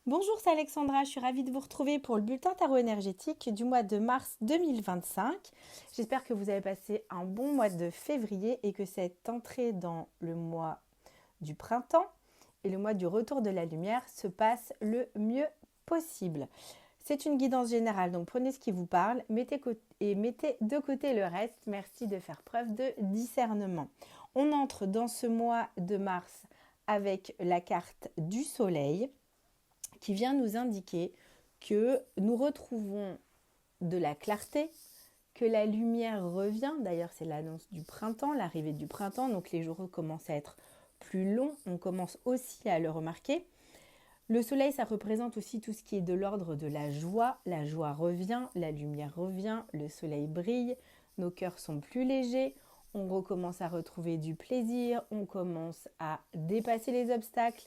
Bonjour, c'est Alexandra, je suis ravie de vous retrouver pour le bulletin tarot énergétique du mois de mars 2025. J'espère que vous avez passé un bon mois de février et que cette entrée dans le mois du printemps et le mois du retour de la lumière se passe le mieux possible. C'est une guidance générale, donc prenez ce qui vous parle mettez de côté le reste. Merci de faire preuve de discernement. On entre dans ce mois de mars avec la carte du soleil qui vient nous indiquer que nous retrouvons de la clarté, que la lumière revient. D'ailleurs, c'est l'annonce du printemps, l'arrivée du printemps, donc les jours commencent à être plus longs, on commence aussi à le remarquer. Le soleil, ça représente aussi tout ce qui est de l'ordre de la joie revient, la lumière revient, le soleil brille, nos cœurs sont plus légers, on recommence à retrouver du plaisir, on commence à dépasser les obstacles.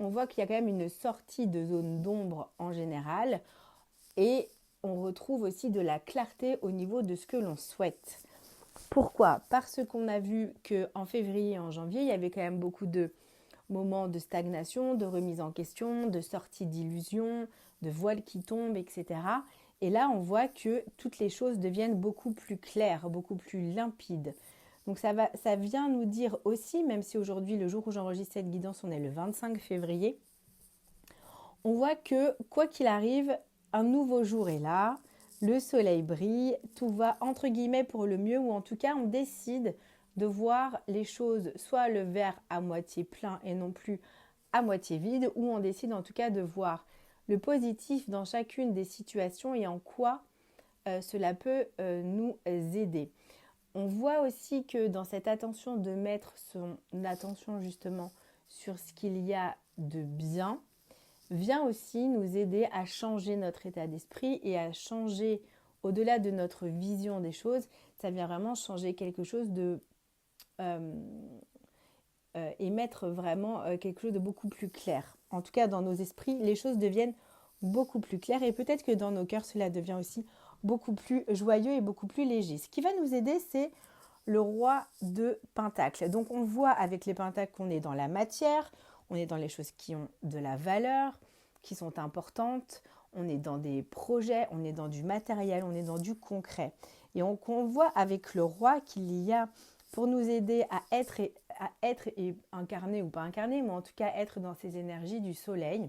On voit qu'il y a quand même une sortie de zone d'ombre en général et on retrouve aussi de la clarté au niveau de ce que l'on souhaite. Pourquoi ? Parce qu'on a vu qu'en février et en janvier, il y avait quand même beaucoup de moments de stagnation, de remise en question, de sortie d'illusions, de voiles qui tombent, etc. Et là, on voit que toutes les choses deviennent beaucoup plus claires, beaucoup plus limpides. Donc ça vient nous dire aussi, même si aujourd'hui, le jour où j'enregistre cette guidance, on est le 25 février, on voit que quoi qu'il arrive, un nouveau jour est là, le soleil brille, tout va entre guillemets pour le mieux, ou en tout cas on décide de voir les choses, soit le verre à moitié plein et non plus à moitié vide, ou on décide en tout cas de voir le positif dans chacune des situations et en quoi cela peut nous aider. On voit aussi que dans cette attention de mettre son attention justement sur ce qu'il y a de bien, vient aussi nous aider à changer notre état d'esprit et à changer au-delà de notre vision des choses. Ça vient vraiment changer quelque chose et mettre vraiment quelque chose de beaucoup plus clair. En tout cas, dans nos esprits, les choses deviennent beaucoup plus claires et peut-être que dans nos cœurs, cela devient aussi beaucoup plus joyeux et beaucoup plus léger. Ce qui va nous aider, c'est le roi de Pentacles. Donc on voit avec les Pentacles qu'on est dans la matière, on est dans les choses qui ont de la valeur, qui sont importantes, on est dans des projets, on est dans du matériel, on est dans du concret. Et on voit avec le roi qu'il y a, pour nous aider à être et incarner ou pas incarner, mais en tout cas être dans ces énergies du soleil,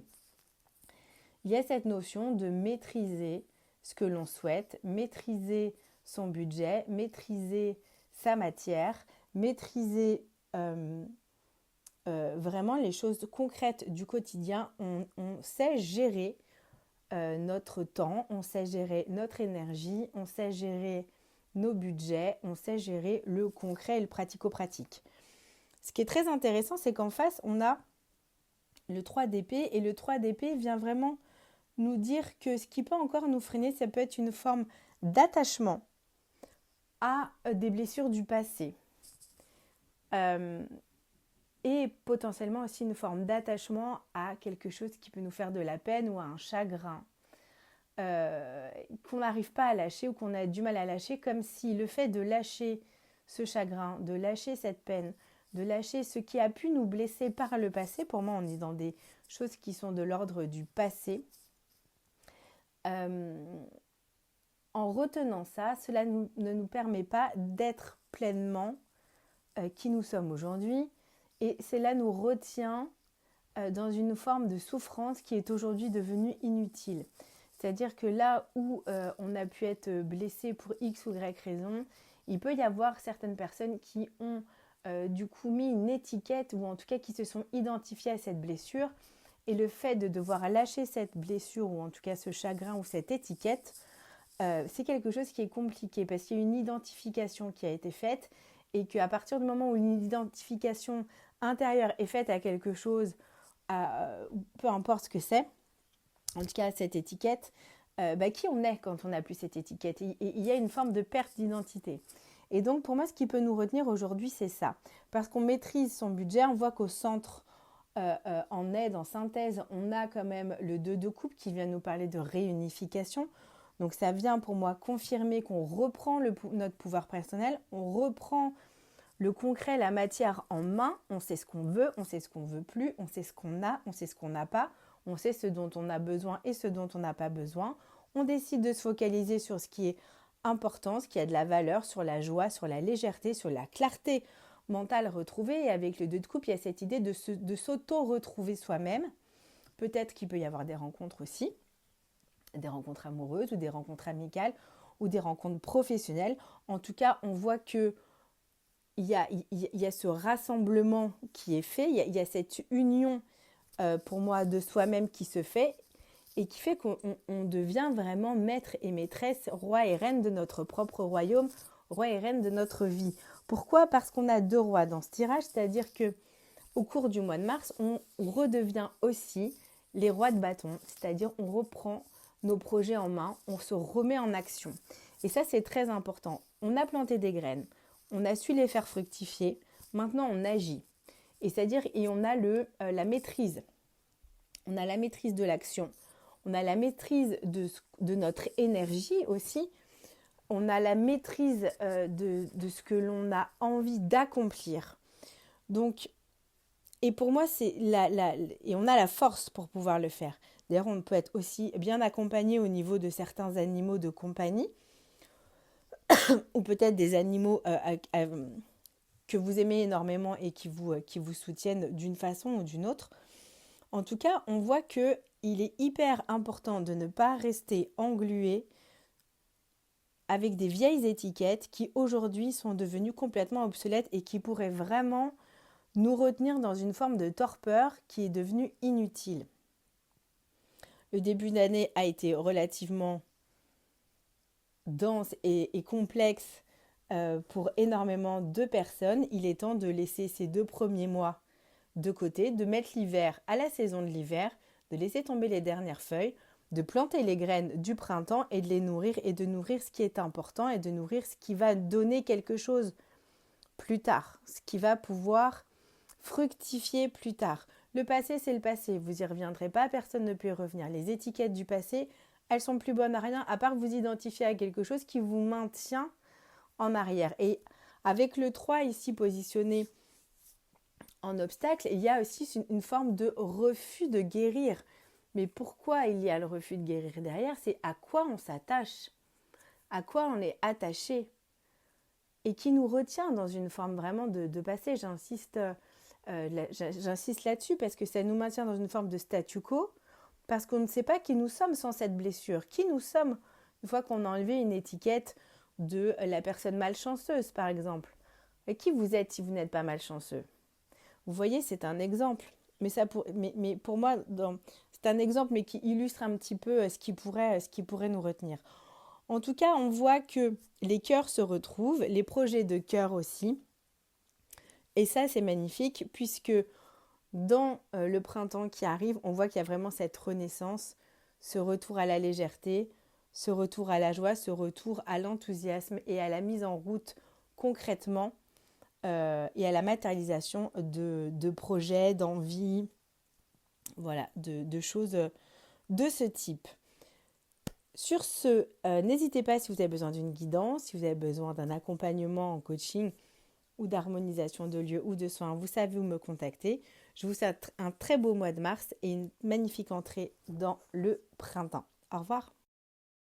il y a cette notion de maîtriser ce que l'on souhaite, maîtriser son budget, maîtriser sa matière, maîtriser vraiment les choses concrètes du quotidien. On sait gérer notre temps, on sait gérer notre énergie, on sait gérer nos budgets, on sait gérer le concret et le pratico-pratique. Ce qui est très intéressant, c'est qu'en face, on a le 3 d'épée et le 3 d'épée vient vraiment nous dire que ce qui peut encore nous freiner, ça peut être une forme d'attachement à des blessures du passé. Et potentiellement aussi une forme d'attachement à quelque chose qui peut nous faire de la peine ou à un chagrin qu'on n'arrive pas à lâcher ou qu'on a du mal à lâcher, comme si le fait de lâcher ce chagrin, de lâcher cette peine, de lâcher ce qui a pu nous blesser par le passé, pour moi on est dans des choses qui sont de l'ordre du passé, en retenant ça, cela ne nous permet pas d'être pleinement qui nous sommes aujourd'hui, et cela nous retient dans une forme de souffrance qui est aujourd'hui devenue inutile. C'est-à-dire que là où on a pu être blessé pour X ou Y raison, il peut y avoir certaines personnes qui ont du coup mis une étiquette ou en tout cas qui se sont identifiées à cette blessure. Et le fait de devoir lâcher cette blessure ou en tout cas ce chagrin ou cette étiquette, c'est quelque chose qui est compliqué parce qu'il y a une identification qui a été faite et qu'à partir du moment où une identification intérieure est faite à quelque chose, peu importe ce que c'est, en tout cas cette étiquette, qui on est quand on n'a plus cette étiquette. Et il y a une forme de perte d'identité. Et donc pour moi, ce qui peut nous retenir aujourd'hui, c'est ça. Parce qu'on maîtrise son budget, on voit qu'au centre, en aide, en synthèse, on a quand même le 2 de coupe qui vient nous parler de réunification. Donc ça vient pour moi confirmer qu'on reprend notre pouvoir personnel, on reprend le concret, la matière en main, on sait ce qu'on veut plus, on sait ce qu'on a, on sait ce qu'on n'a pas, On sait ce dont on a besoin et ce dont on n'a pas besoin. On décide de se focaliser sur ce qui est important, ce qui a de la valeur, sur la joie, sur la légèreté, sur la clarté mentale retrouvée. Et avec le 2 de coupe, il y a cette idée de s'auto-retrouver soi-même. Peut-être qu'il peut y avoir des rencontres aussi, des rencontres amoureuses ou des rencontres amicales ou des rencontres professionnelles. En tout cas, on voit que il y a ce rassemblement qui est fait, il y a cette union pour moi de soi-même qui se fait et qui fait qu'on devient vraiment maître et maîtresse, roi et reine de notre propre royaume, roi et reine de notre vie. Pourquoi ? Parce qu'on a 2 rois dans ce tirage, c'est-à-dire que au cours du mois de mars, on redevient aussi les rois de bâton, c'est-à-dire on reprend nos projets en main, on se remet en action. Et ça, c'est très important. On a planté des graines, on a su les faire fructifier, maintenant on agit. Et c'est-à-dire, et on a la maîtrise. On a la maîtrise de l'action, on a la maîtrise de notre énergie aussi, on a la maîtrise de ce que l'on a envie d'accomplir. Donc, et pour moi, et on a la force pour pouvoir le faire. D'ailleurs, on peut être aussi bien accompagné au niveau de certains animaux de compagnie, ou peut-être des animaux que vous aimez énormément et qui vous soutiennent d'une façon ou d'une autre. En tout cas, on voit qu'il est hyper important de ne pas rester englué avec des vieilles étiquettes qui aujourd'hui sont devenues complètement obsolètes et qui pourraient vraiment nous retenir dans une forme de torpeur qui est devenue inutile. Le début d'année a été relativement dense et complexe pour énormément de personnes. Il est temps de laisser ces 2 premiers mois de côté, de mettre l'hiver à la saison de l'hiver, de laisser tomber les dernières feuilles, de planter les graines du printemps et de les nourrir et de nourrir ce qui est important et de nourrir ce qui va donner quelque chose plus tard, ce qui va pouvoir fructifier plus tard. Le passé, c'est le passé, vous n'y reviendrez pas, personne ne peut y revenir. Les étiquettes du passé, elles sont plus bonnes à rien, à part vous identifier à quelque chose qui vous maintient en arrière. Et avec le 3 ici positionné en obstacle, il y a aussi une forme de refus de guérir. Mais pourquoi il y a le refus de guérir derrière ? C'est à quoi on s'attache, à quoi on est attaché et qui nous retient dans une forme vraiment de passé. J'insiste là-dessus parce que ça nous maintient dans une forme de statu quo, parce qu'on ne sait pas qui nous sommes sans cette blessure, qui nous sommes une fois qu'on a enlevé une étiquette de la personne malchanceuse par exemple. Et qui vous êtes si vous n'êtes pas malchanceux ? Vous voyez, c'est un exemple, mais pour moi, c'est un exemple mais qui illustre un petit peu ce qui pourrait nous retenir. En tout cas, on voit que les cœurs se retrouvent, les projets de cœur aussi. Et ça, c'est magnifique puisque dans le printemps qui arrive, on voit qu'il y a vraiment cette renaissance, ce retour à la légèreté, ce retour à la joie, ce retour à l'enthousiasme et à la mise en route concrètement et à la matérialisation de projets, d'envies, voilà, de choses de ce type. Sur ce, n'hésitez pas si vous avez besoin d'une guidance, si vous avez besoin d'un accompagnement en coaching ou d'harmonisation de lieux ou de soins, vous savez où me contacter. Je vous souhaite un très beau mois de mars et une magnifique entrée dans le printemps. Au revoir.